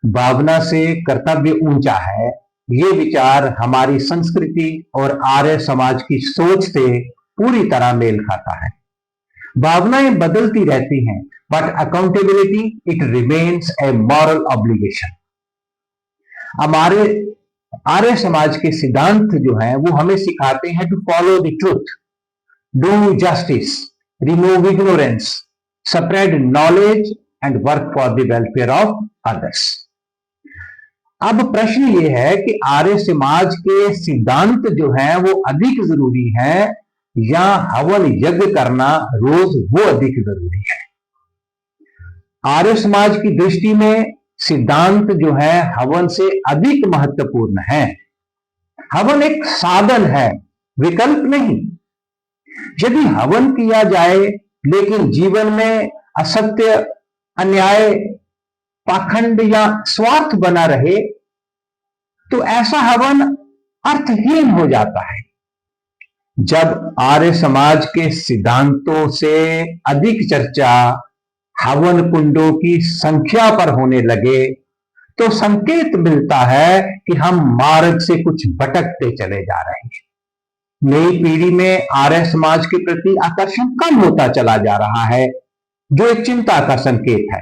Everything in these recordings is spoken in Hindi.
भावना से कर्तव्य ऊंचा है, ये विचार हमारी संस्कृति और आर्य समाज की सोच से पूरी तरह मेल खाता है। भावनाएं बदलती रहती हैं, but accountability it remains A moral obligation. हमारे आर्य समाज के सिद्धांत जो हैं वो हमें सिखाते हैं to follow the truth, do justice, remove ignorance, spread knowledge and work for the welfare of others. अब प्रश्न ये है कि आर्य समाज के सिद्धांत जो हैं वो अधिक जरूरी है या हवन यज्ञ करना रोज वो अधिक जरूरी है। आर्य समाज की दृष्टि में सिद्धांत जो है हवन से अधिक महत्वपूर्ण है। हवन एक साधन है, विकल्प नहीं। यदि हवन किया जाए लेकिन जीवन में असत्य, अन्याय, पाखंड या स्वार्थ बना रहे तो ऐसा हवन अर्थहीन हो जाता है। जब आर्य समाज के सिद्धांतों से अधिक चर्चा हवन कुंडों की संख्या पर होने लगे तो संकेत मिलता है कि हम मार्ग से कुछ भटकते चले जा रहे हैं। नई पीढ़ी में आर्य समाज के प्रति आकर्षण कम होता चला जा रहा है, जो एक चिंता का संकेत है,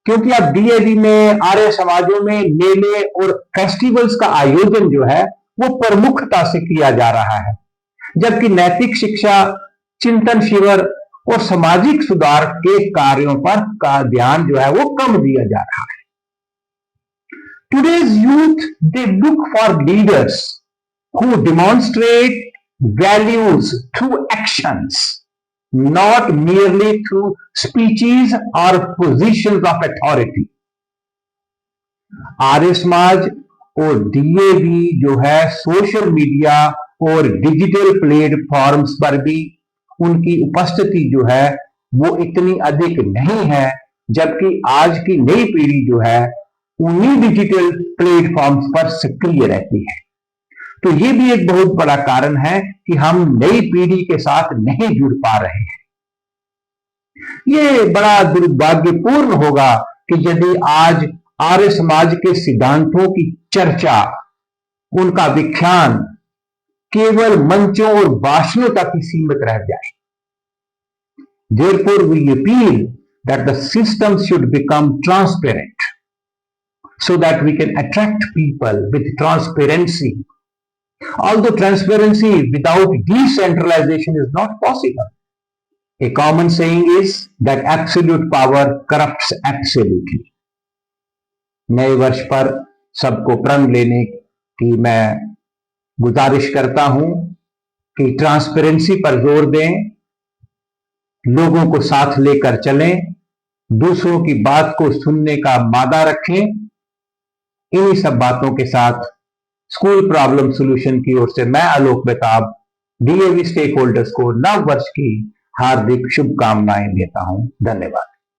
क्योंकि अब डीएवी में आर्य समाजों में मेले और फेस्टिवल्स का आयोजन जो है वो प्रमुखता से किया जा रहा है, जबकि नैतिक शिक्षा, चिंतन शिविर और सामाजिक सुधार के कार्यों पर का ध्यान जो है वो कम दिया जा रहा है। Today's youth, they look for leaders who demonstrate values through actions, not merely through speeches or positions of authority. Arya Samaj और डीएवी जो है सोशल मीडिया और डिजिटल प्लेटफॉर्म्स पर भी उनकी उपस्थिति जो है वो इतनी अधिक नहीं है, जबकि आज की नई पीढ़ी जो है उन्हीं डिजिटल प्लेटफॉर्म्स पर सक्रिय रहती है। तो ये भी एक बहुत बड़ा कारण है कि हम नई पीढ़ी के साथ नहीं जुड़ पा रहे हैं। ये बड़ा दुर्भाग्यपूर्ण होगा कि यदि आज आर्य समाज के सिद्धांतों की चर्चा, उनका व्याख्यान केवल मंचों और भाषणों तक ही सीमित रह जाए। Therefore, we appeal that the system should become transparent so that we can attract people with transparency. Although transparency without decentralization is not possible. A common saying is that absolute power corrupts absolutely. नए वर्ष पर सबको प्रण लेने की मैं गुजारिश करता हूं कि ट्रांसपेरेंसी पर जोर दें, लोगों को साथ लेकर चलें, दूसरों की बात को सुनने का मादा रखें। इन्हीं सब बातों के साथ स्कूल प्रॉब्लम सॉल्यूशन की ओर से मैं आलोक बेताब डीएवी स्टेक होल्डर्स को नव वर्ष की हार्दिक शुभकामनाएं देता हूं। धन्यवाद।